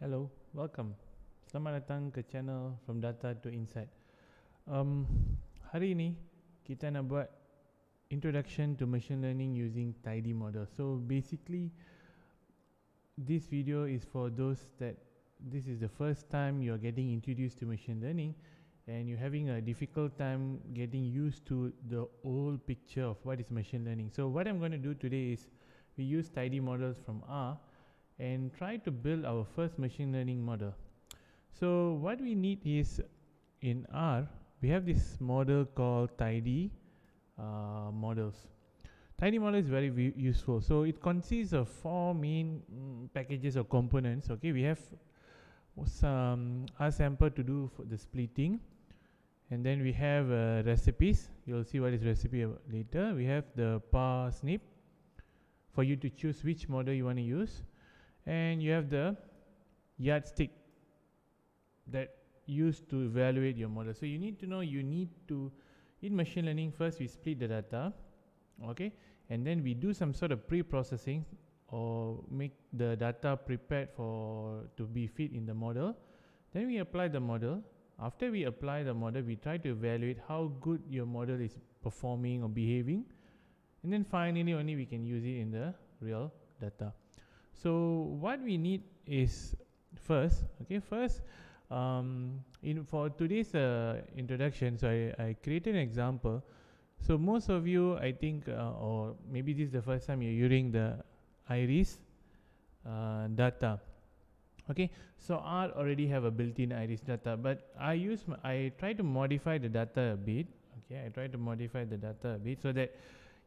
Hello, welcome. Selamat datang ke channel From Data to Insight. Hari ini kita nak buat introduction to machine learning using tidymodels. So basically, this video is for those that this is the first time you are getting introduced to machine learning and you're having a difficult time getting used to the whole picture of what is machine learning. So what I'm going to do today is we use tidymodels from R and try to build our first machine learning model. So what we need is, in R, we have this model called tidymodels. Tidymodel is very useful. So it consists of four main packages or components. Okay, we have some rsample to do for the splitting, and then we have recipes. You'll see what is recipe later. We have the parsnip for you to choose which model you want to use. And you have the yardstick that used to evaluate your model. So you need to know, in machine learning, first we split the data, okay, and then we do some sort of pre-processing or make the data prepared to be fit in the model. Then we apply the model. After we apply the model, we try to evaluate how good your model is performing or behaving, and then finally only we can use it in the real data. So what we need is first, for today's introduction, so I created an example. So most of you, I think, or maybe this is the first time you're using the iris data. Okay, so R already have a built-in iris data, but I try to modify the data a bit. Okay, I try to modify the data a bit so that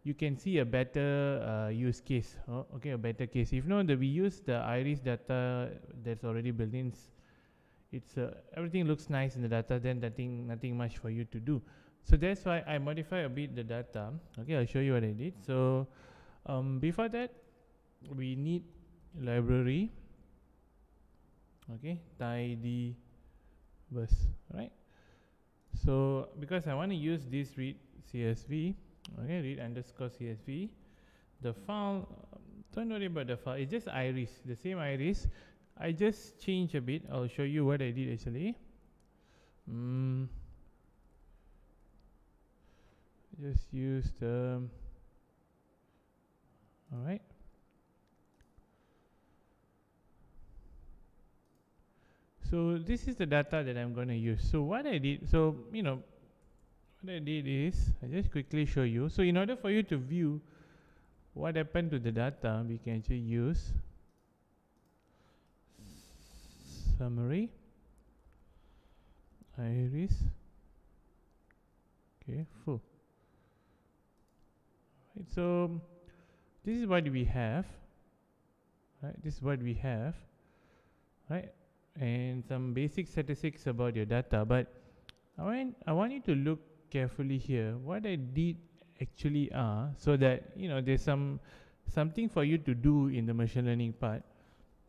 you can see a better use case. Okay, a better case. If not, we use the iris data that's already built in. It's everything looks nice in the data, then nothing much for you to do. So that's why I modify a bit the data. Okay, I'll show you what I did. So before that, we need library. Okay, tidybus, right? So because I want to use this read CSV. Okay, read underscore CSV. The file, don't worry about the file, it's just iris, the same iris. I just change a bit. I'll show you what I did actually. Just use the, alright. So this is the data that I'm going to use. So what I did, what I did is, I just quickly show you. So in order for you to view what happened to the data, we can actually use summary, iris, okay, full. Right, so this is what we have, right? This is what we have, right? And some basic statistics about your data, but I want you to look carefully here what I did actually so that there's something for you to do in the machine learning part.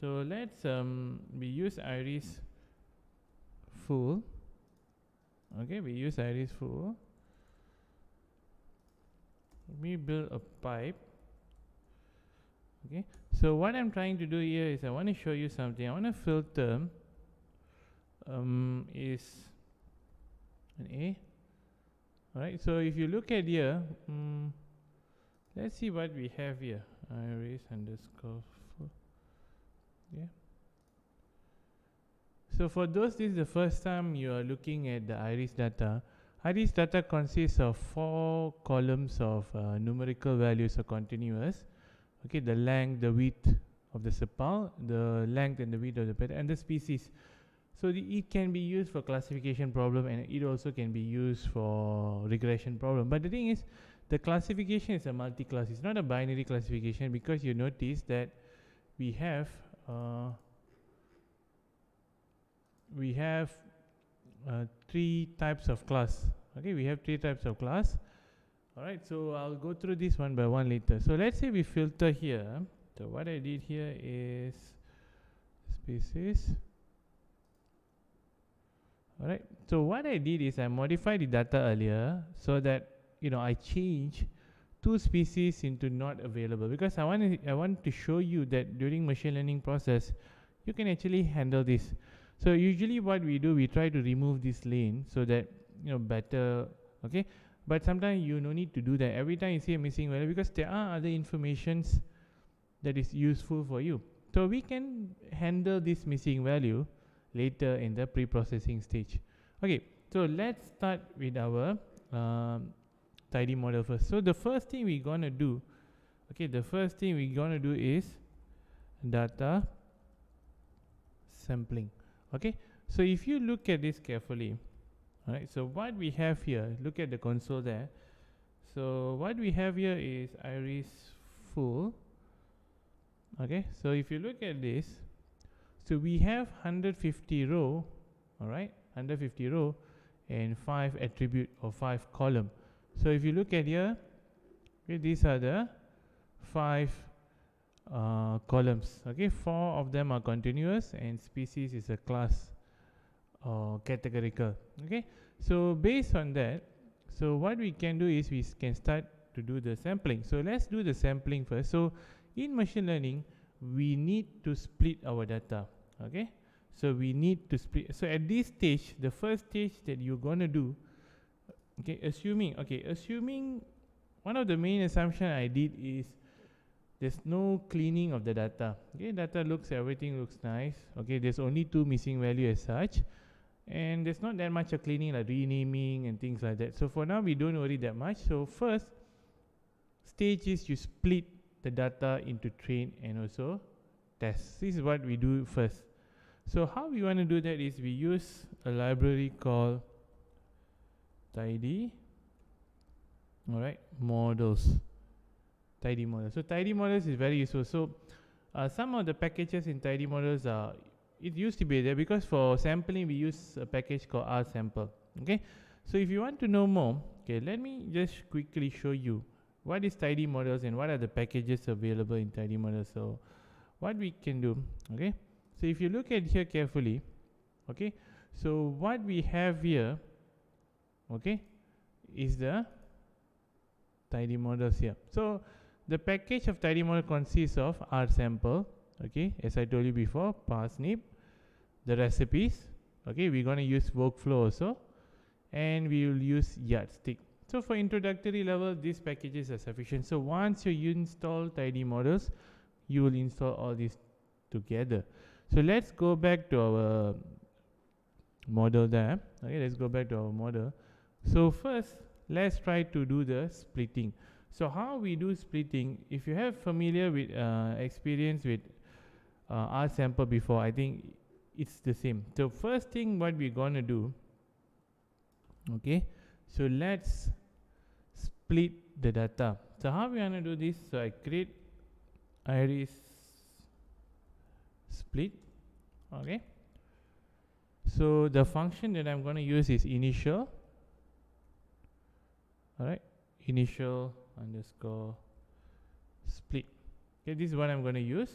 So let's we use iris full. Okay, we use iris full. Let me build a pipe. Okay, so what I'm trying to do here is I want to show you something. I want to filter is an A. Alright, so if you look at here, let's see what we have here. Iris underscore full. Yeah. So for those, this is the first time you are looking at the iris data. Iris data consists of 4 columns of numerical values or continuous. Okay, the length, the width of the sepal, the length and the width of the pattern, and the species. So it can be used for classification problem, and it also can be used for regression problem. But the thing is, the classification is a multi-class. It's not a binary classification, because you notice that we have 3 types of class. Okay, we have 3 types of class. Alright, so I'll go through this one by one later. So let's say we filter here. So what I did here is species. Alright, so what I did is I modified the data earlier so that I change 2 species into not available, because I want to show you that during machine learning process you can actually handle this. So usually what we do, we try to remove this lane so that better, okay. But sometimes you no need to do that every time you see a missing value, because there are other informations that is useful for you. So we can handle this missing value later in the pre-processing stage. Okay, so let's start with our tidy model first. So the first thing we're gonna do, is data sampling. Okay, so if you look at this carefully, alright, so what we have here, look at the console there. So what we have here is iris full. Okay, so if you look at this, so we have 150 row, alright, 150 row and 5 attribute or 5 column. So if you look at here, okay, these are the 5 columns. Okay, 4 of them are continuous and species is a class or categorical. Okay, so based on that, so what we can do is we can start to do the sampling. So let's do the sampling first. So in machine learning, we need to split our data. Okay, so we need to split. So at this stage, the first stage that you're gonna do, okay, assuming one of the main assumption I did is there's no cleaning of the data. Okay, everything looks nice. Okay, there's only 2 missing value as such, and there's not that much of cleaning like renaming and things like that. So for now, we don't worry that much. So first stage is you split the data into train and also test. This is what we do first. So how we want to do that is we use a library called tidy, alright, models. Tidy models. So tidy models is very useful. So some of the packages in tidy models are, it used to be there because for sampling we use a package called rsample. Okay, so if you want to know more, okay, let me just quickly show you what is tidy models and what are the packages available in tidy models. So what we can do, okay, so if you look at here carefully, okay, so what we have here, okay, is the tidy models here. So the package of tidy model consists of rsample, okay, as I told you before, parsnip, the recipes, okay, we're going to use workflow also, and we will use yardstick. So for introductory level, these packages are sufficient. So once you install tidy models, you will install all these together. So let's go back to our model there. Okay, let's go back to our model. So first, let's try to do the splitting. So how we do splitting, if you have familiar with experience with rsample before, I think it's the same. So first thing what we're gonna do, okay, so let's split the data. So how we gonna do this? So I create iris split. Okay, so the function that I'm gonna use is initial. Alright, initial underscore split. Okay, this is what I'm gonna use.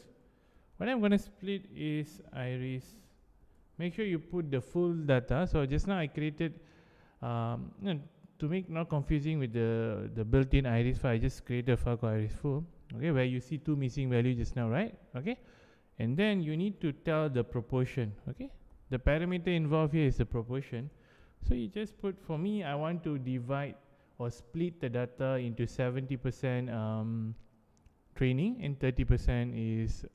What I'm gonna split is iris. Make sure you put the full data. So just now I created to make not confusing with the built-in iris file, I just created a file called iris full, okay, where you see 2 missing values just now, right? Okay, and then you need to tell the proportion. Okay, the parameter involved here is the proportion. So you just put, for me, I want to divide or split the data into 70% training and 30% is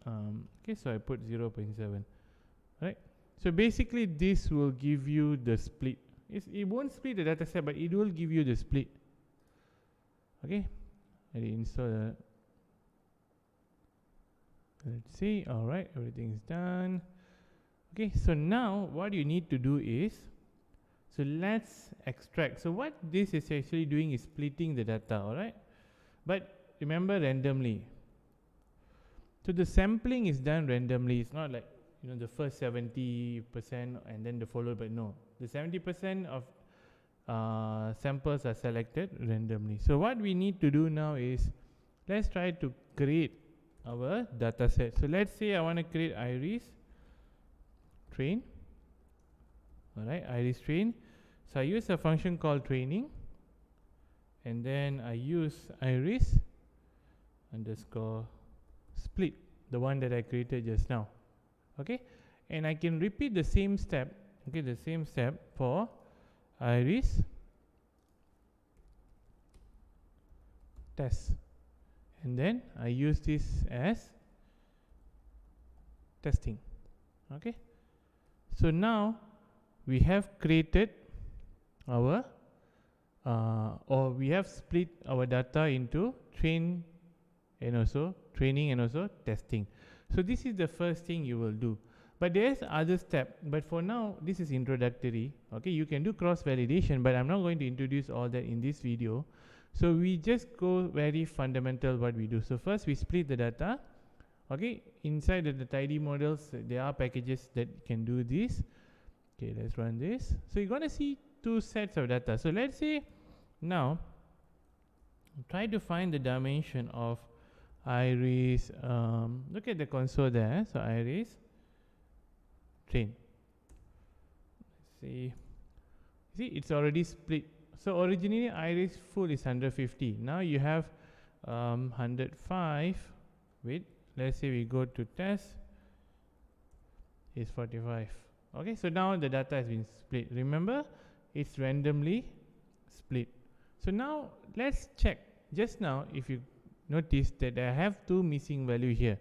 okay, so I put 0.7, right? So basically this will give you the split. It won't split the data set, but it will give you the split. Okay, I install the, let's see. All right, everything is done. Okay, so now what you need to do is, so let's extract. So what this is actually doing is splitting the data, all right? But remember, randomly. So the sampling is done randomly. It's not like, you know, the first 70% and then the followed by, no. The 70% of samples are selected randomly. So what we need to do now is, let's try to create our data set. So let's say I want to create iris train. Alright, iris train. So I use a function called training, and then I use iris underscore split, the one that I created just now. Okay, and I can repeat the same step, okay, the same step for iris test, and then I use this as testing. Okay, so now we have created our or we have split our data into training and also testing. So this is the first thing you will do, but there's other step, but for now this is introductory. Okay, you can do cross validation, but I'm not going to introduce all that in this video. So we just go very fundamental what we do. So first we split the data. Okay, inside the tidymodels there are packages that can do this. Okay, let's run this. So you're gonna see two sets of data. So let's say now try to find the dimension of iris. Look at the console there. So iris train. Let's see it's already split. So originally iris full is 150. Now you have 105 with, let's say we go to test, is 45. Okay, so now the data has been split. Remember, it's randomly split. So now let's check. Just now, if you notice that I have two missing value here.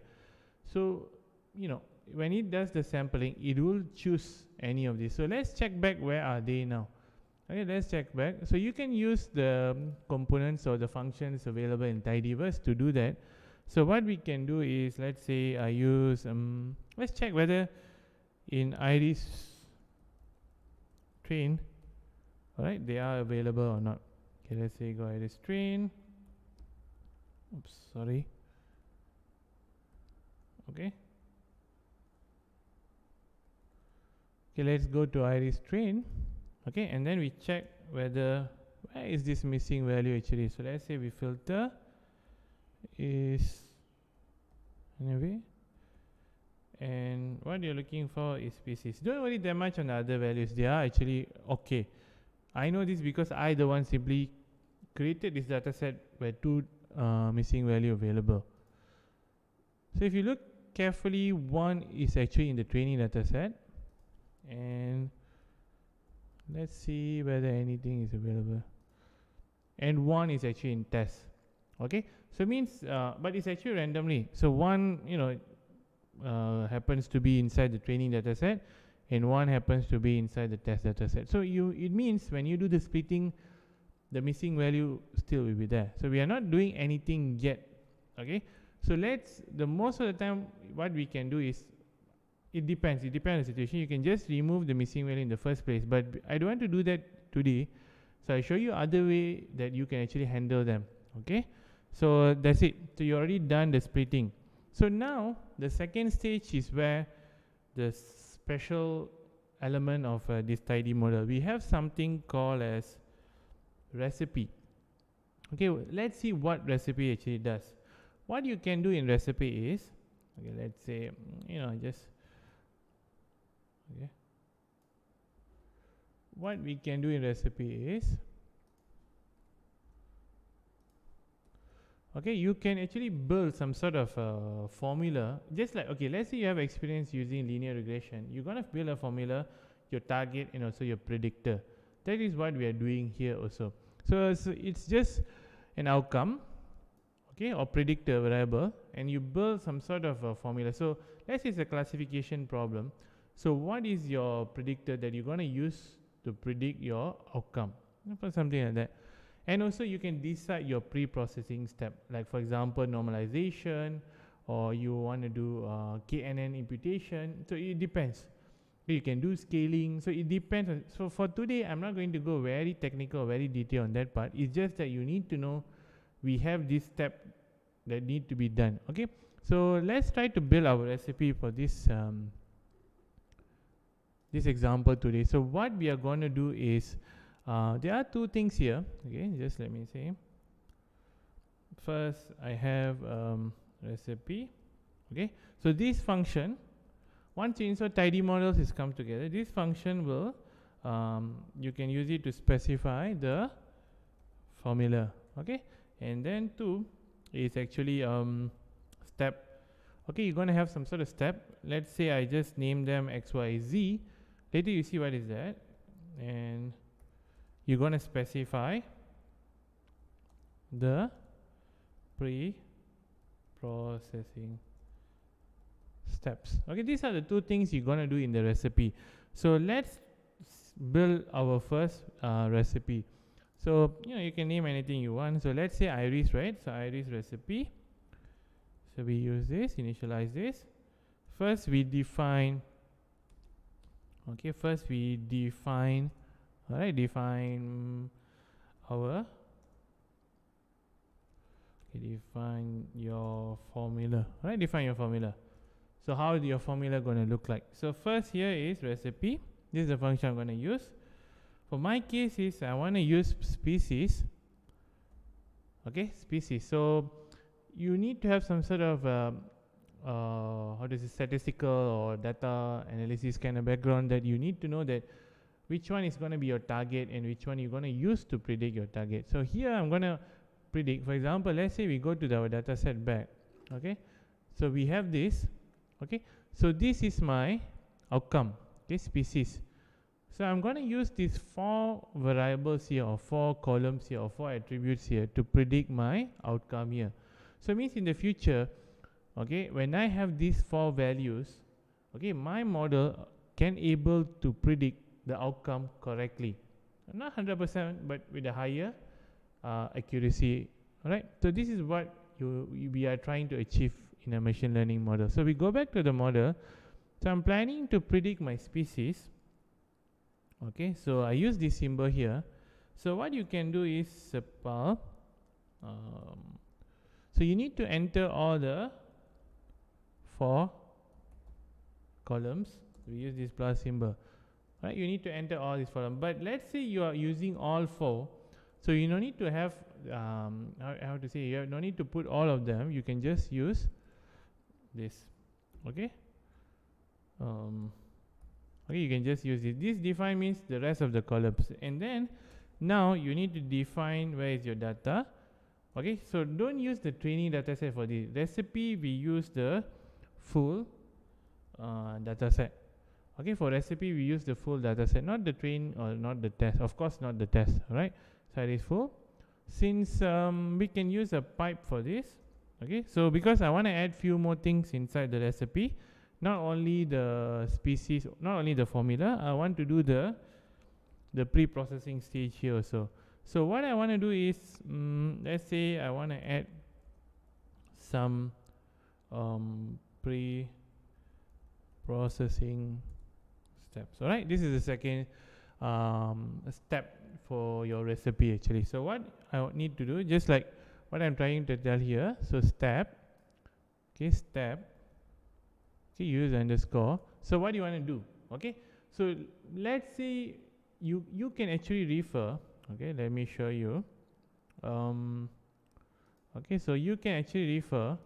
So, you know, when it does the sampling, it will choose any of these. So let's check back where are they now. Okay, let's check back. So you can use the components or the functions available in tidyverse to do that. So what we can do is, let's say I use, let's check whether in iris train, alright, they are available or not. Okay, let's say go iris train. Oops, sorry. Okay. Okay, let's go to iris train. Okay, and then we check whether, where is this missing value actually. So let's say we filter is anyway, and what you're looking for is species. Don't worry that much on the other values, they are actually okay. I know this because I the one simply created this data set where two missing value available. So if you look carefully, one is actually in the training data set, and let's see whether anything is available, and one is actually in test. Okay, so it means but it's actually randomly. So one, you know, happens to be inside the training data set, and one happens to be inside the test data set. So it means when you do the splitting, the missing value still will be there. So we are not doing anything yet. Okay, so most of the time what we can do is, it depends on the situation. You can just remove the missing value in the first place, but I don't want to do that today. So I show you other way that you can actually handle them. Okay, so that's it. So you already done the splitting. So now the second stage is where the special element of this tidy model. We have something called as recipe. Okay, let's see what recipe actually does. What you can do in recipe is, okay, let's say, you know, just okay. What we can do in recipe is, okay, you can actually build some sort of formula, just like, okay, let's say you have experience using linear regression. You're going to build a formula, your target and also your predictor. That is what we are doing here also. So it's just an outcome, okay, or predictor variable, and you build some sort of a formula. So let's say it's a classification problem. So what is your predictor that you're going to use to predict your outcome? Something like that. And also you can decide your pre-processing step, like for example normalization, or you want to do KNN imputation. So it depends. You can do scaling. So it depends. So for today, I'm not going to go very technical, very detailed on that part. It's just that you need to know we have this step that need to be done. Okay. So let's try to build our recipe for this this example today. So what we are going to do is, there are two things here. Okay, just let me say. First, I have recipe. Okay, so this function, once you insert tidymodels is come together, this function will, you can use it to specify the formula. Okay, and then two is actually step okay, you're going to have some sort of step. Let's say I just name them X, Y, Z. Later you see what is that, and you're going to specify the pre-processing steps. Okay, these are the two things you're going to do in the recipe. So let's build our first recipe. So you can name anything you want. So let's say iris, right? So iris recipe. So we use this, initialize this. First we define, okay, define our, define your formula, right? Define your formula. So how is your formula going to look like? So first here is recipe. This is the function I'm going to use. For my case is I want to use species. Okay, species. So you need to have some sort of statistical or data analysis kind of background, that you need to know that which one is going to be your target and which one you're going to use to predict your target. So here I'm going to predict, for example, let's say we go to our data set back. Okay, so we have this. Okay, so this is my outcome, okay, species. So I'm going to use these 4 variables here, or 4 columns here, or 4 attributes here to predict my outcome here. So it means in the future, okay, when I have these 4 values, okay, my model can able to predict the outcome correctly. Not 100%, but with a higher accuracy. Alright, so this is what we are trying to achieve in a machine learning model. So we go back to the model. So I'm planning to predict my species. Okay, so I use this symbol here. So what you can do is so you need to enter all the 4 columns. We use this plus symbol. Right, you need to enter all these columns. But let's say you are using all 4. So you don't need to have how to say, you have no need to put all of them. You can just use this. Okay. Okay, you can just use it. This define means the rest of the columns, and then now you need to define where is your data. Okay, so don't use the training data set for this recipe. We use the full data set. Okay, for recipe we use the full data set, not the train or not the test. Of course, not the test. Right? So it is full. Since we can use a pipe for this. Okay, so because I want to add few more things inside the recipe. Not only the species, not only the formula, I want to do the pre-processing stage here also. So what I want to do is, let's say I want to add some pre-processing steps. Alright, this is the second step for your recipe actually. So what I need to do, just like what I'm trying to tell here, so step, okay, step, okay, use underscore. So what do you want to do? Okay, so let's say you can actually refer. Okay, let me show you. Okay, so you can actually refer.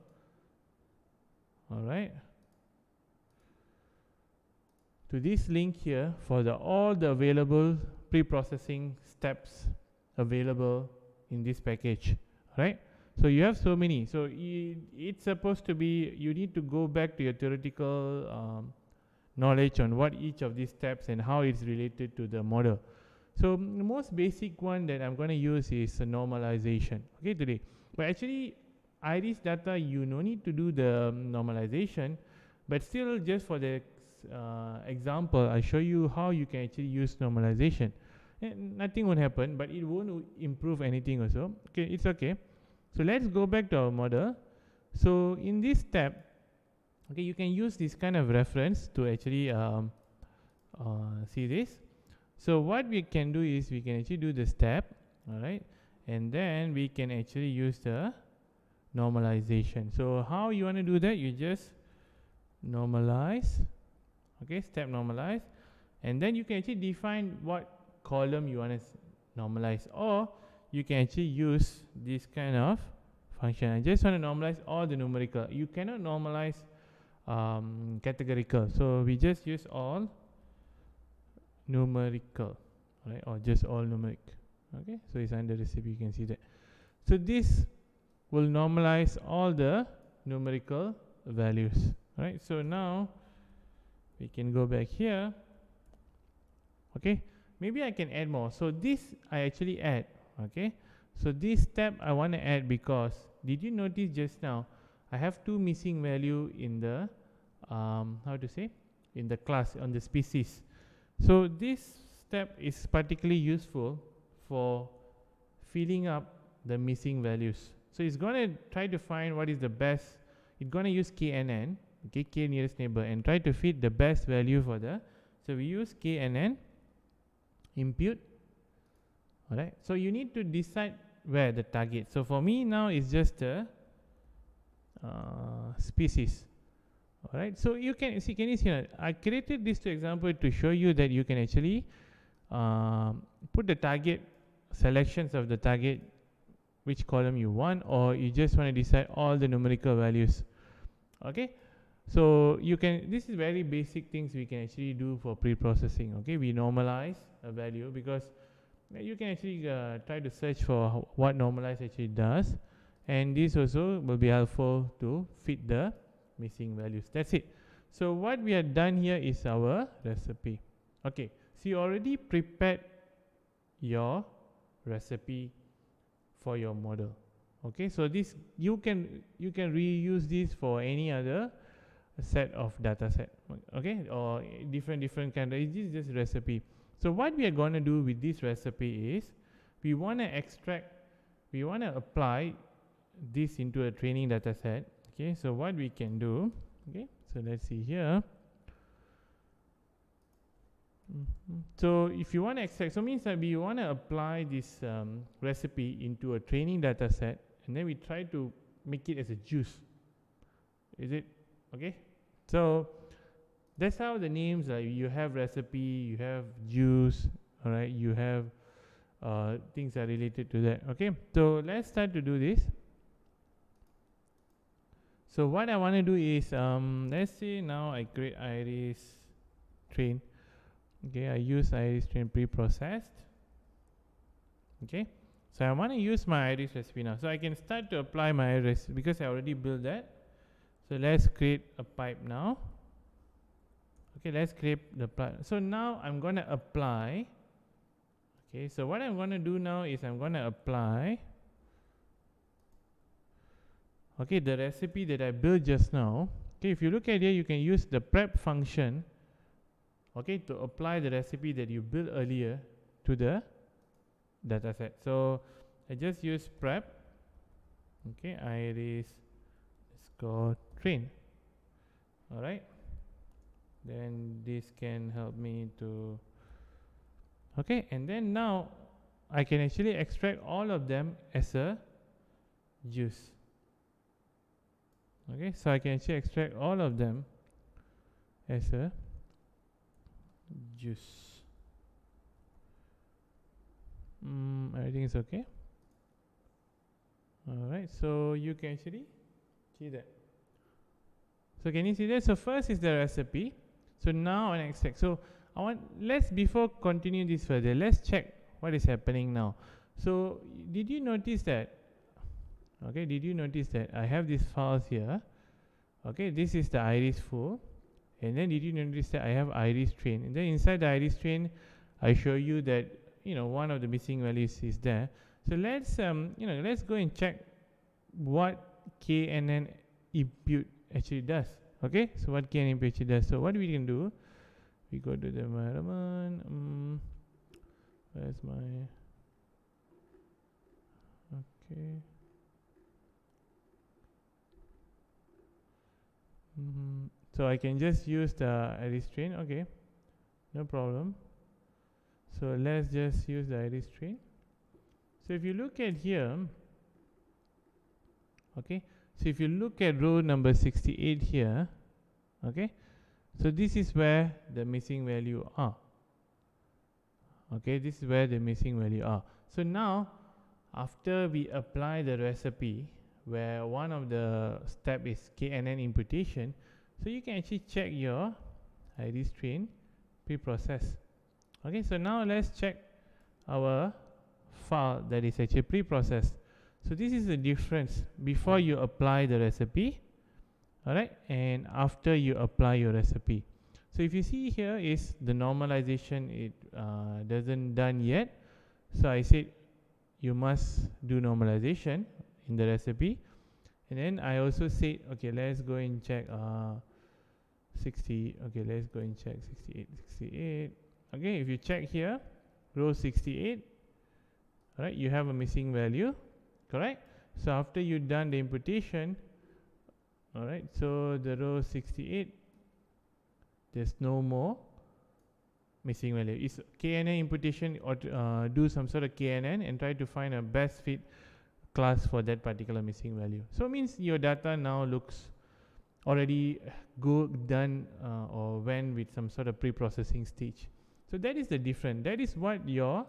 All right, to this link here for all the available pre-processing steps available in this package. Right. So you have so many. So it's supposed to be, you need to go back to your theoretical knowledge on what each of these steps and how it's related to the model. So the most basic one that I'm going to use is normalization. Okay, today. But actually, iris data, you no need to do the normalization. But still, just for the example, I'll show you how you can actually use normalization. And nothing would happen, but it won't improve anything also. Okay, it's okay. So let's go back to our model. So in this step, okay, you can use this kind of reference to actually see this. So what we can do is we can actually do the step, all right, and then we can actually use the normalization. So how you want to do that? You just normalize, okay, step normalize, and then you can actually define what column you want to normalize, or you can actually use this kind of function. I just want to normalize all the numerical. You cannot normalize categorical. So we just use all numerical, right? Or just all numeric. Okay, so it's under recipe, you can see that. So this will normalize all the numerical values. Right, so now we can go back here. Okay, maybe I can add more. So this I actually add. Okay, so this step I want to add because did you notice just now I have two missing value in the how to say, in the class on the species. So this step is particularly useful for filling up the missing values. So it's going to try to find what is the best. It's going to use KNN, okay, k nearest neighbor, and try to fit the best value for the. So we use KNN impute. Alright, so you need to decide where the target. So for me now it's just a species. Alright, so you can see, can you see that I created this example to show you that you can actually put the target selections of the target, which column you want, or you just want to decide all the numerical values. Okay, so you can, this is very basic things we can actually do for pre-processing. Okay, we normalize a value because you can actually try to search for what normalize actually does, and this also will be helpful to fit the missing values. That's it. So what we have done here is our recipe. Okay, so you already prepared your recipe for your model. Okay, so this you can reuse this for any other set of data set. Okay, or different kind of, this is just recipe. So what we are going to do with this recipe is we want to extract, we want to apply this into a training data set. Okay, so what we can do, okay, so let's see here. So if you want to extract, so means that we want to apply this recipe into a training data set, and then we try to make it as a juice. Is it okay? So that's how the names are. You have recipe, you have juice, all right, you have things are related to that. Okay, so let's start to do this. So what I want to do is, let's say now I create iris train. Okay, I use iris train pre-processed. Okay, so I want to use my iris recipe now. So I can start to apply my iris because I already built that. So let's create a pipe now. Okay, let's create the pipe. So now I'm going to apply. Okay, so what I'm going to do now is I'm going to apply, okay, the recipe that I built just now. Okay, if you look at here, you can use the prep function, okay, to apply the recipe that you built earlier to the data set. So I just use prep, okay, iris score train. All right, then this can help me to, okay, and then now I can actually extract all of them as a juice. Okay, so I can actually extract all of them as a juice. Everything is okay. Alright, so you can actually see that. So can you see that? So first is the recipe. So now an extract. So I want, let's, before continue this further, let's check what is happening now. So did you notice that? Okay, did you notice that I have these files here? Okay, this is the iris full, and then did you notice that I have iris train? And then inside the iris train, I show you that, you know, one of the missing values is there. So let's let's go and check what KNN impute actually does. Okay, so what KNN impute actually does. So what we can do, we go to the environment. Where's my, okay. So I can just use the iris train. Okay, no problem. So let's just use the iris train. So if you look at here, okay, so if you look at row number 68 here, okay, so this is where the missing value are. Okay, this is where the missing value are. So now after we apply the recipe, where one of the step is KNN imputation, so you can actually check your iris train pre-process. Okay, so now let's check our file that is actually pre-processed. So this is the difference before you apply the recipe. alright, and after you apply your recipe. So if you see here is the normalization, it doesn't done yet. So I said you must do normalization in the recipe, and then I also said, okay, let's go and check 60. Okay, let's go and check 68, 68. Okay, if you check here, row 68, alright, you have a missing value, correct? So after you done the imputation, alright, so the row 68, there's no more missing value. Is KNN imputation, or do some sort of KNN and try to find a best fit class for that particular missing value. So it means your data now looks already done or went with some sort of pre-processing stage. So that is the difference. That is what your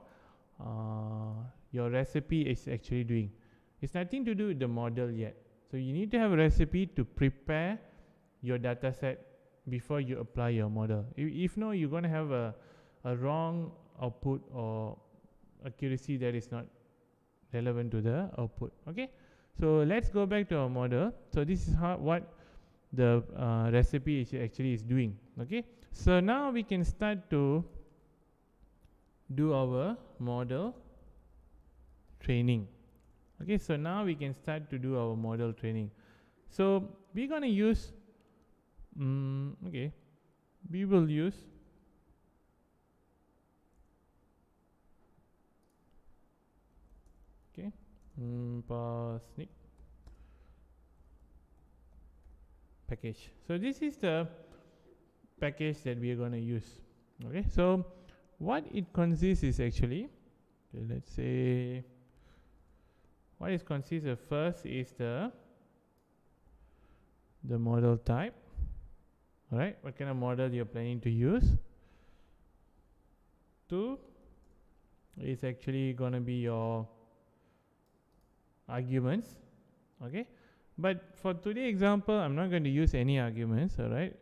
recipe is actually doing. It's nothing to do with the model yet. So you need to have a recipe to prepare your data set before you apply your model. If no, you're going to have a wrong output or accuracy that is not relevant to the output. Okay, so let's go back to our model. So this is what the recipe actually is doing. Okay, so now we can start to do our model training. Okay, so now we can start to do our model training. So we're going to use we will use parsnip package. So this is the package that we are going to use. Okay, so what it consists is actually, okay, let's say what it consists of. First is the model type. Alright, what kind of model you're planning to use. 2 is actually going to be your arguments. Okay, but for today's example, I'm not going to use any arguments, alright,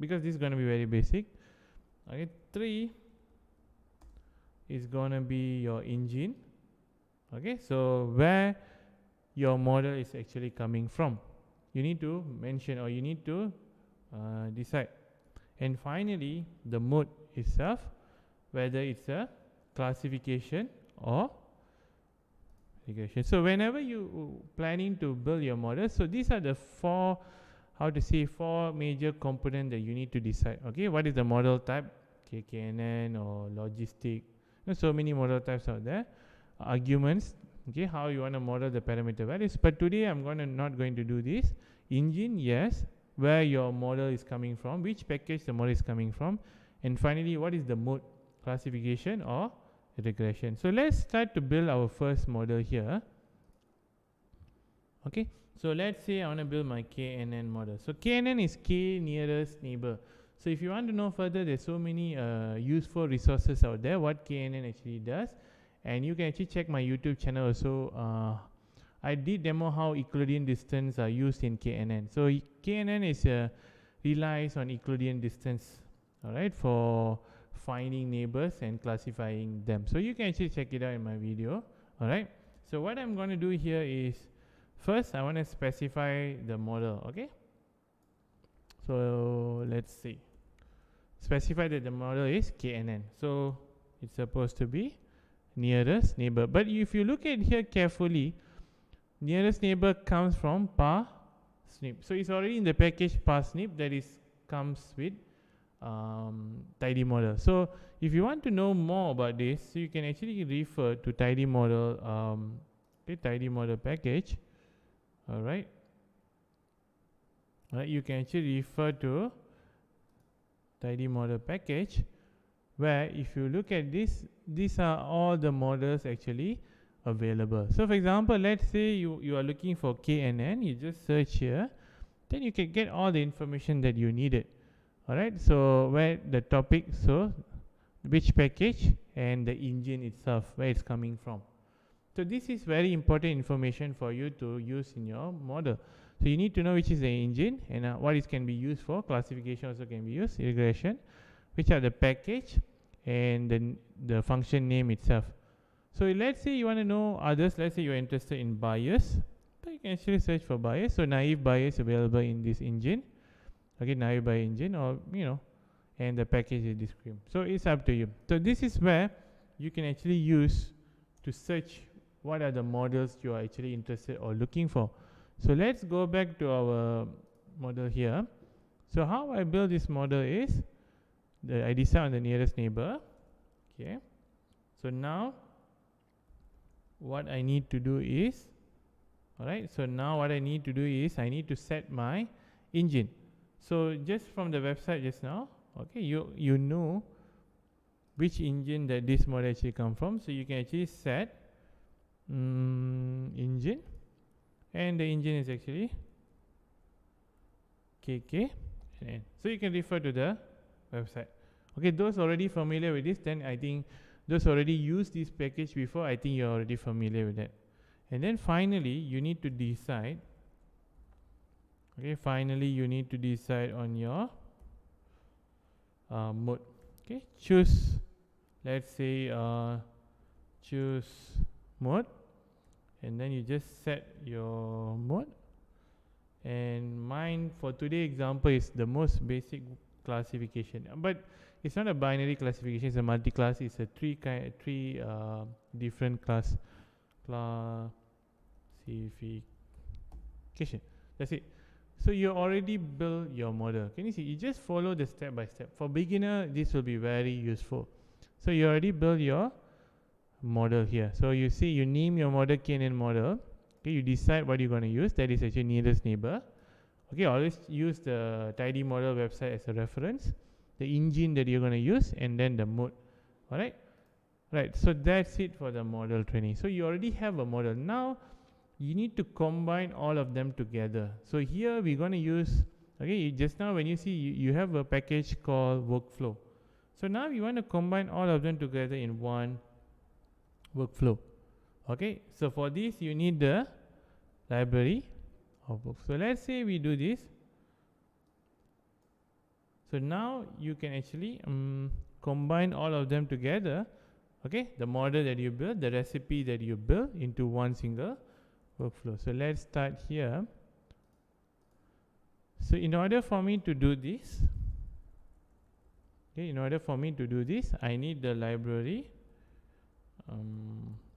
because this is going to be very basic. Okay, 3 is going to be your engine. Okay, so where your model is actually coming from, you need to mention, or you need to decide. And finally, the mode itself, whether it's a classification or regression. So whenever you planning to build your model, so these are the four major components that you need to decide. Okay, what is the model type, KNN or logistic? There's so many model types out there. Arguments, okay, how you want to model the parameter values. But today I'm not going to do this. Engine, yes, where your model is coming from, which package the model is coming from, and finally what is the mode, classification or regression. So let's start to build our first model here. Okay, so let's say I want to build my KNN model. So KNN is K nearest neighbor. So if you want to know further, there's so many useful resources out there what KNN actually does, and you can actually check my YouTube channel also. I did demo how Euclidean distance are used in KNN. So KNN is relies on Euclidean distance, all right, for finding neighbors and classifying them. So you can actually check it out in my video. All right, so what I'm going to do here is, first I want to specify the model. Okay, so let's see, specify that the model is KNN. So it's supposed to be nearest neighbor, but if you look at here carefully, nearest neighbor comes from parsnip. So it's already in the package parsnip that comes with tidymodel. So if you want to know more about this, so you can actually refer to tidymodel, tidymodel package. All right, you can actually refer to tidymodel package, where if you look at this, these are all the models actually available. So for example, let's say you are looking for KNN, you just search here, then you can get all the information that you needed. Alright, so where the topic, so which package and the engine itself, where it's coming from. So this is very important information for you to use in your model. So you need to know which is the engine and what it can be used for. Classification also can be used, regression, which are the package and the function name itself. So let's say you want to know others. Let's say you're interested in bias. but you can actually search for bias. So naive bias available in this engine. Okay, naive bias engine, or and the package is discrete. So it's up to you. So this is where you can actually use to search what are the models you are actually interested or looking for. So let's go back to our model here. So how I build this model is that I decide on the nearest neighbor. Okay. So now what I need to do is, alright, so now what I need to do is I need to set my engine. So just from the website just now, okay, you know which engine that this model actually come from. So you can actually set engine, and the engine is actually KK. So you can refer to the website. Okay, those already familiar with this, then I think those already used this package before, I think you're already familiar with that. And then finally you need to decide, okay, finally you need to decide on your mode. Okay, choose, let's say choose mode, and then you just set your mode. And mine for today example is the most basic classification, but it's not a binary classification, it's a multi-class. It's a three different classification. That's it. So you already built your model. Can you see? You just follow the step by step. For beginner, this will be very useful. So you already built your model here. So you see, you name your model KNN model. Okay, you decide what you're going to use. That is actually nearest neighbor. Okay, always use the tidymodel website as a reference, the engine that you're going to use, and then the mode. Alright? Right, so that's it for the model training. So you already have a model. Now you need to combine all of them together. So here we're going to use, okay, just now when you see, you have a package called workflow. So now we want to combine all of them together in one workflow. Okay, so for this you need the library of books. So let's say we do this. So now you can actually combine all of them together. Okay, the model that you build, the recipe that you build into one single workflow. So let's start here. So in order for me to do this, okay, I need the library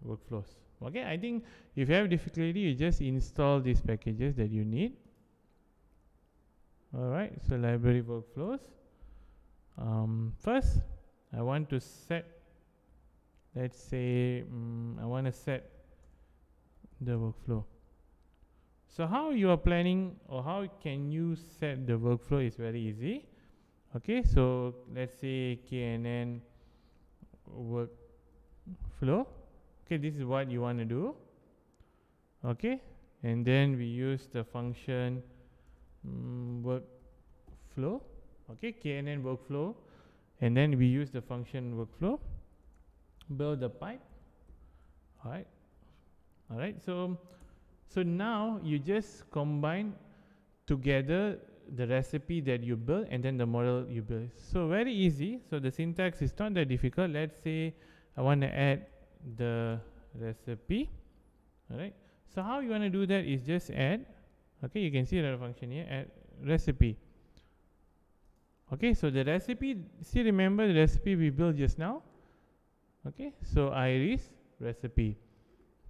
workflows. Okay, I think if you have difficulty, you just install these packages that you need. Alright, so library workflows. First, I want to set, let's say, I want to set the workflow. So how you are planning, or how can you set the workflow is very easy. Okay, so let's say KNN workflow. Okay, this is what you want to do. Okay, and then we use the function workflow. Okay, KNN workflow, and then we use the function workflow, build the pipe. Alright, so now you just combine together the recipe that you build and then the model you build. So very easy. So the syntax is not that difficult. Let's say I want to add the recipe. Alright, so how you want to do that is just add, okay, you can see the function here, add recipe. Okay, so the recipe, still remember the recipe we built just now. Okay, so iris recipe.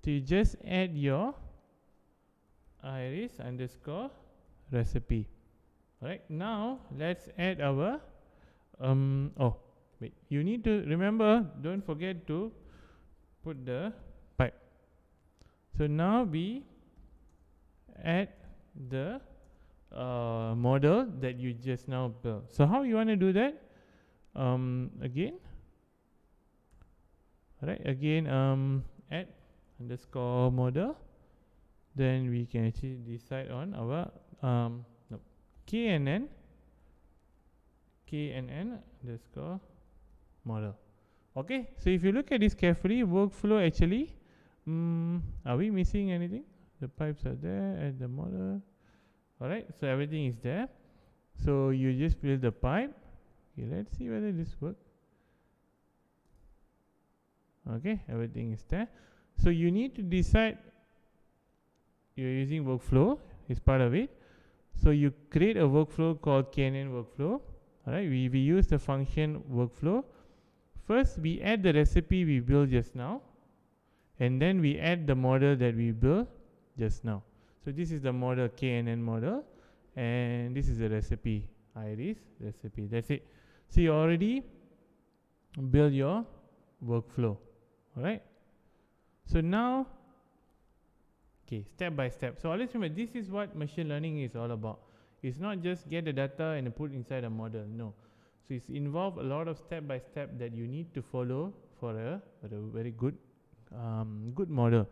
So you just add your iris underscore recipe. Alright, now let's add our oh wait, you need to remember, don't forget to put the pipe. So now we add the model that you just now built. So how you want to do that? Again, alright, again add underscore model. Then we can actually decide on our KNN underscore model. Okay, so if you look at this carefully, workflow actually, are we missing anything? The pipes are there, add the model. Alright, so everything is there. So you just build the pipe. Okay, let's see whether this works. Okay, everything is there. So you need to decide you're using workflow is part of it. So you create a workflow called KNN workflow. Alright, we use the function workflow. First we add the recipe we built just now, and then we add the model that we built just now. So this is the model, KNN model, and this is the recipe, iris recipe. That's it. So you already build your workflow. Alright, so now, okay, step by step. So always remember, this is what machine learning is all about. It's not just get the data and put inside a model. No. So it's involved a lot of step by step that you need to follow for a very good good model.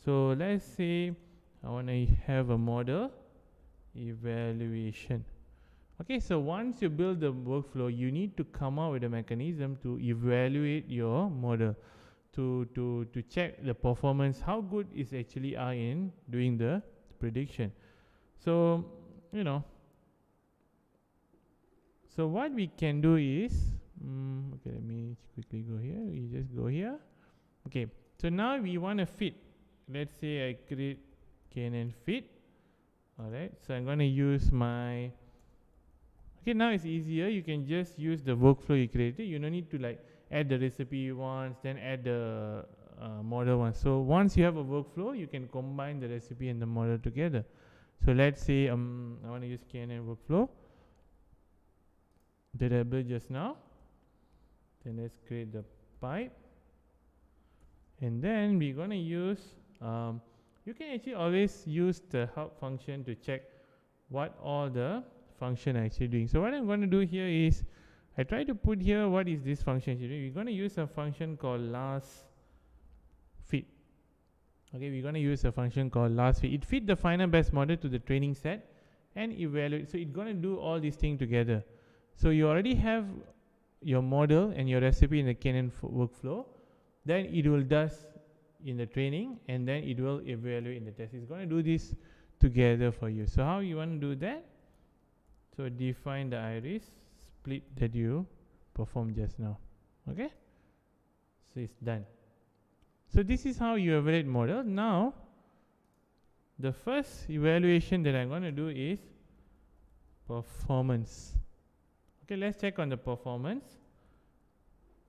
So let's say I want to have a model evaluation. Okay, so once you build the workflow, you need to come up with a mechanism to evaluate your model, to check the performance, how good is actually are in doing the prediction. So so what we can do is, okay, let me quickly go here. We just go here. Okay, so now we want to fit. Let's say I create KNN fit. Alright, so I'm going to use my, okay, now it's easier. You can just use the workflow you created. You don't need to like add the recipe once, then add the model once. So once you have a workflow, you can combine the recipe and the model together. So let's say I want to use KNN workflow that I built just now. Then let's create the pipe, and then we're going to use you can actually always use the help function to check what all the function are actually doing. So what I'm going to do here is I try to put here what is this function actually doing. We're going to use a function called last fit. Okay, we're going to use a function called last fit. It fit the final best model to the training set and evaluate. So it's going to do all these things together. So you already have your model and your recipe in the KNN workflow. Then it will do in the training, and then it will evaluate in the test. It's going to do this together for you. So how you want to do that? So define the iris split that you performed just now. Okay, so it's done. So this is how you evaluate model. Now the first evaluation that I'm going to do is performance. Okay, let's check on the performance.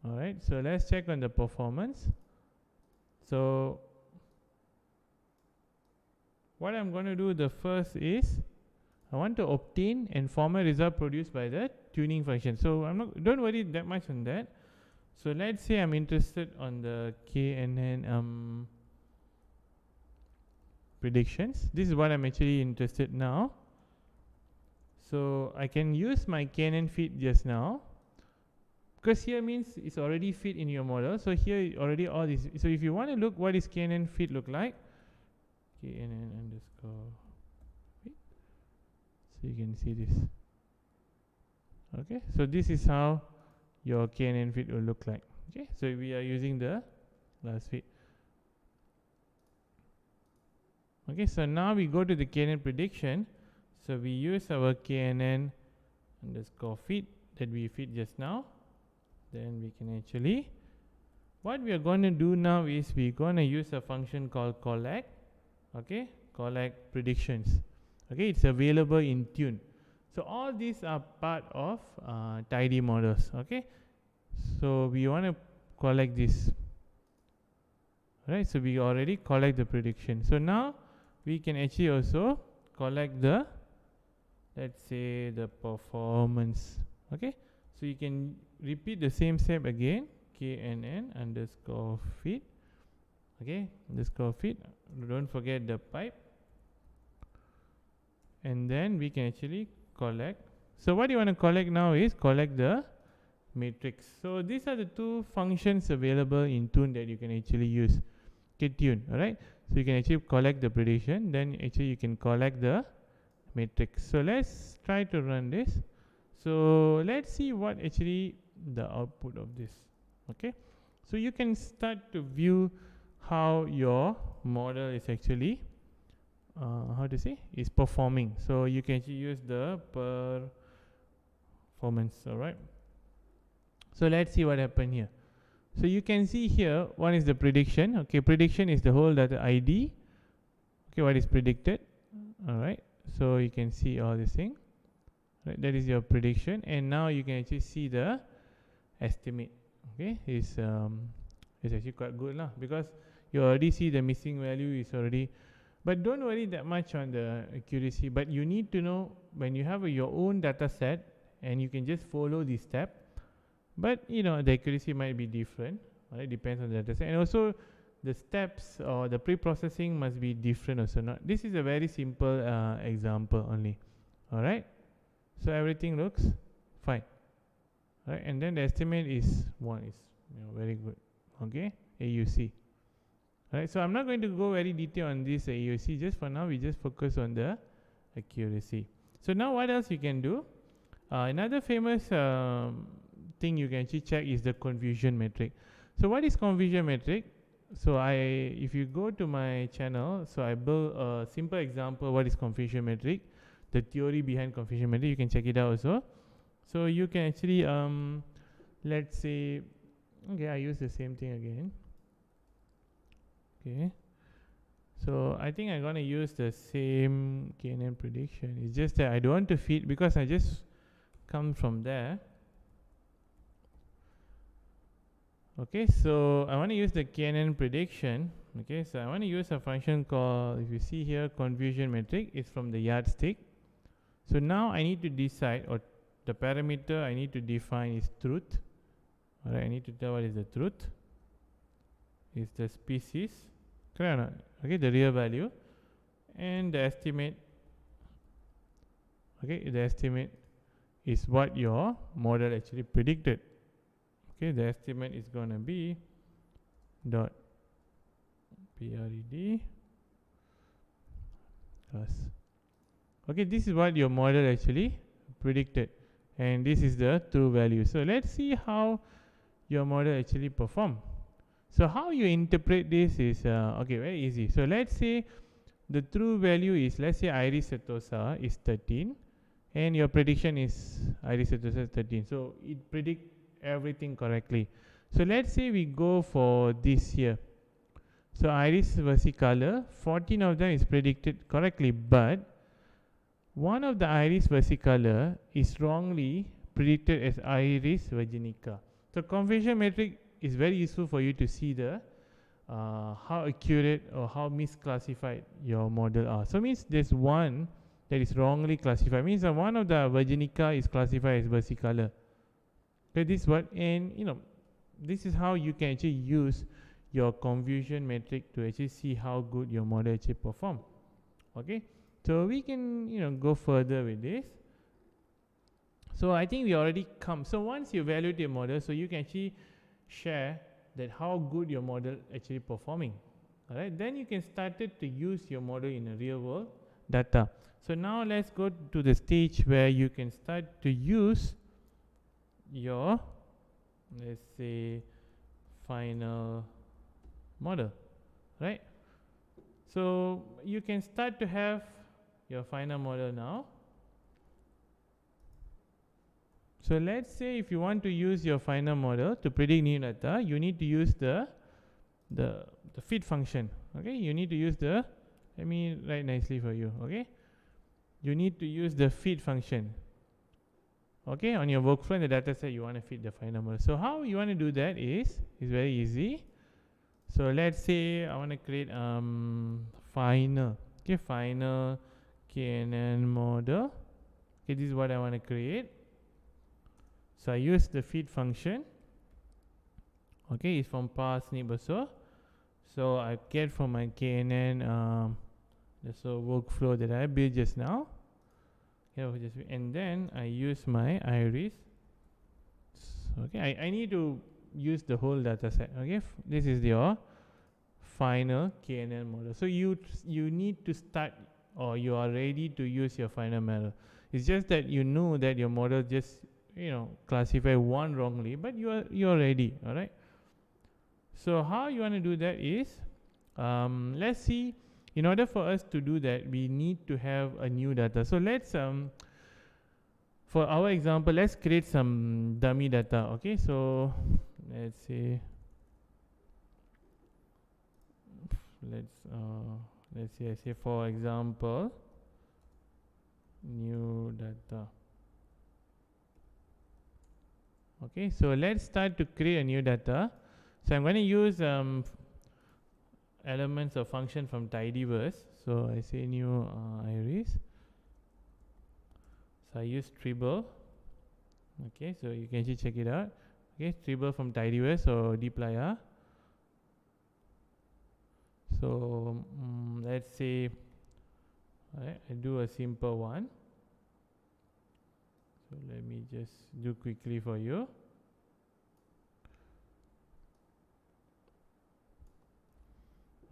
Alright, so let's check on the performance. So what I'm going to do the first is I want to obtain and format result produced by the tuning function. So don't worry that much on that. So let's say I'm interested on the KNN predictions. This is what I'm actually interested now. So I can use my KNN fit just now, because here means it's already fit in your model. So here already all this. So if you want to look what is KNN fit look like, KNN underscore fit. So you can see this. Okay, so this is how your KNN fit will look like. Okay, so we are using the last fit. Okay, so now we go to the KNN prediction. So we use our KNN underscore fit that we fit just now. Then we can actually, what we are going to do now is we're going to use a function called collect. Okay, collect predictions. Okay, it's available in Tune. So all these are part of tidymodels. Okay, so we want to collect this. Right, so we already collect the prediction. So now we can actually also collect the, let's say, the performance. Okay, so you can repeat the same step again, KNN underscore fit. Okay, underscore fit. Don't forget the pipe. And then we can actually collect. So what you want to collect now is collect the matrix. So these are the two functions available in Tune that you can actually use. Okay, Tune, alright. So you can actually collect the prediction, then actually you can collect the matrix. So let's try to run this. So let's see what actually the output of this. Okay, so you can start to view how your model is actually how to say is performing. So you can actually use the performance. Alright, so let's see what happened here. So you can see here one is the prediction. Okay, prediction is the whole data ID. Okay, what is predicted? All right, so you can see all this thing. Right, that is your prediction, and now you can actually see the estimate. Okay, it's actually quite good lah, because you already see the missing value is already. But don't worry that much on the accuracy. But you need to know when you have your own data set, and you can just follow this step. But you know the accuracy might be different. Right, depends on the data set, and also the steps or the pre-processing must be different also. Not this is a very simple example only. All right, so everything looks fine. Right, and then the estimate is very good. Okay, AUC. Right, so I'm not going to go very detail on this AUC. Just for now, we just focus on the accuracy. So now, what else you can do? Another famous thing you can actually check is the confusion metric. So what is confusion metric? So if you go to my channel, so I built a simple example. What is confusion metric? The theory behind confusion metric. You can check it out also. So you can actually let's say, okay, I use the same thing again. Okay, so I think I'm gonna use the same KNN prediction. It's just that I don't want to fit because I just come from there. Okay, so I want to use the KNN prediction. Okay, so I want to use a function called, if you see here, confusion metric. It's from the yardstick. So now I need to decide, or the parameter I need to define is truth. Alright, I need to tell what is the truth. Is the species, correct or not? Okay, the real value, and the estimate. Okay, the estimate is what your model actually predicted. Okay, the estimate is going to be dot pred plus. Okay, this is what your model actually predicted, and this is the true value. So let's see how your model actually perform. So how you interpret this is okay, very easy. So let's say the true value is, let's say iris setosa is 13, and your prediction is iris setosa is 13. So it predict everything correctly. So let's say we go for this here. So iris versicolor, 14 of them is predicted correctly, but one of the iris versicolor is wrongly predicted as iris virginica. So confusion metric is very useful for you to see the how accurate or how misclassified your model are. So means there's one that is wrongly classified. Means that one of the virginica is classified as versicolor. Okay, this is what, and you know, this is how you can actually use your confusion metric to actually see how good your model actually perform. Okay, so we can go further with this. So I think we already come. So once you evaluate your model, so you can actually share that how good your model actually performing. All right, then you can start to use your model in a real world data. So now let's go to the stage where you can start to use your, let's say, final model, right? So you can start to have your final model now. So let's say if you want to use your final model to predict new data, you need to use the fit function. Okay, you need to use the, let me write nicely for you. Okay, you need to use the fit function. Okay, on your workflow in the data set, you want to fit the final model. So how you want to do that is very easy. So let's say I want to create final. Okay, final KNN model. Okay, this is what I want to create. So I use the feed function. Okay, it's from parsnip also. So I get from my KNN there's a workflow that I built just now. And then I use my iris. Okay, I need to use the whole data set. Okay, this is your final KNN model. So you need to start, or you are ready to use your final model. It's just that you know that your model just classify one wrongly, but you're ready. All right. So how you want to do that is, let's see. In order for us to do that, we need to have a new data. So let's for our example, let's create some dummy data. Okay, so let's say let's say I say for example new data. Okay, so let's start to create a new data. So I'm going to use elements of function from tidyverse. So I say new iris. So I use tribble. Okay, so you can actually check it out. Okay, tribble from tidyverse or dplyr. So let's say I do a simple one. So let me just do quickly for you.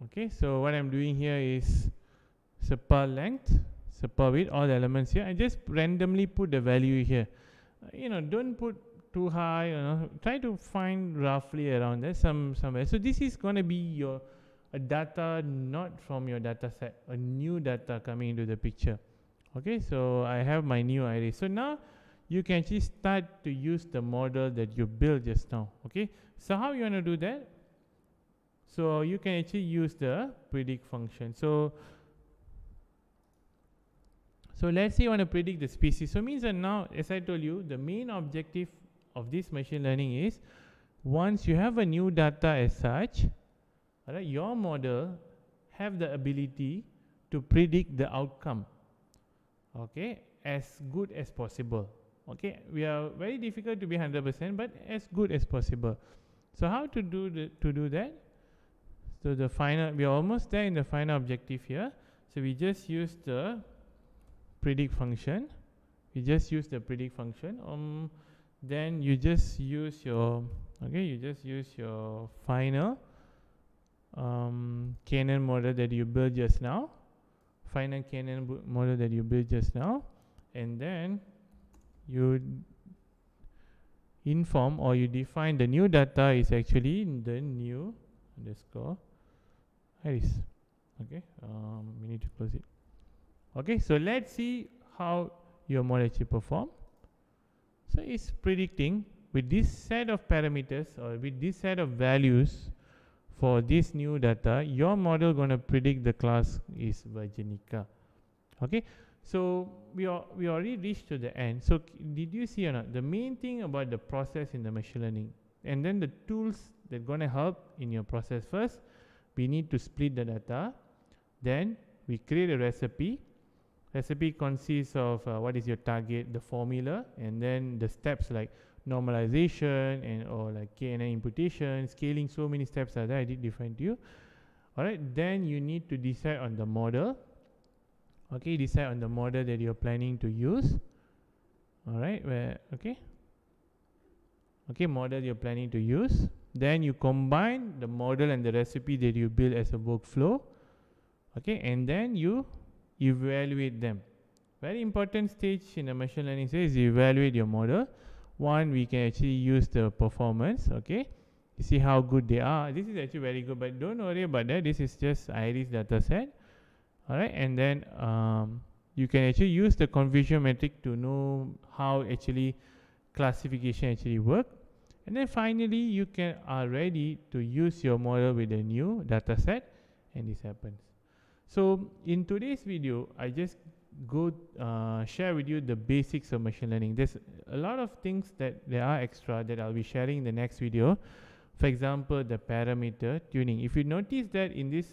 Okay, so what I'm doing here is per length, per width, all the elements here. I just randomly put the value here. Don't put too high. Try to find roughly around there somewhere. So this is going to be your data not from your data set, a new data coming into the picture. Okay, so I have my new array. So now you can actually start to use the model that you built just now. Okay, so how you want to do that? So you can actually use the predict function. So let's say you want to predict the species. So means that now, as I told you, the main objective of this machine learning is once you have a new data as such, alright, your model have the ability to predict the outcome, okay, as good as possible. Okay, we are very difficult to be 100%, but as good as possible. So how to do that? So the final, we are almost there in the final objective here. So we just use the predict function. Then you just use your final KNN model that you built just now, and then you inform or you define the new data is actually the new underscore iris. Okay, we need to close it. Okay, so let's see how your model actually perform. So it's predicting with this set of parameters or with this set of values for this new data, your model going to predict the class is Virginica. Okay, so we already reached to the end. So did you see or not? The main thing about the process in the machine learning, and then the tools that are going to help in your process. First, we need to split the data. Then we create a recipe. Recipe consists of what is your target, the formula, and then the steps like normalization and or like KNN imputation, scaling. So many steps are there. I did define to you. All right. Then you need to decide on the model. Okay, decide on the model that you're planning to use. All right. Model you're planning to use. Then you combine the model and the recipe that you build as a workflow. Okay, and then you evaluate them. Very important stage in the machine learning is you evaluate your model. One, we can actually use the performance. Okay, you see how good they are. This is actually very good, but don't worry about that. This is just iris data set. All right, and then you can actually use the confusion metric to know how actually classification actually work. And then finally, you are ready to use your model with a new data set, and this happens. So in today's video, I just share with you the basics of machine learning. There's a lot of things that there are extra that I'll be sharing in the next video. For example, the parameter tuning. If you notice that in this,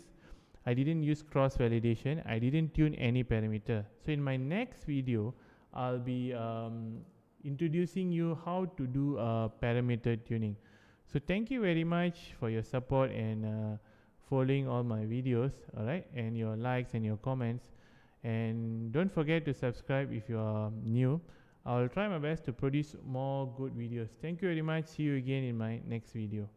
I didn't use cross validation. I didn't tune any parameter. So in my next video, I'll be introducing you how to do parameter tuning. So thank you very much for your support and following all my videos, all right, and your likes and your comments. And don't forget to subscribe if you are new. I'll try my best to produce more good videos. Thank you very much. See you again in my next video.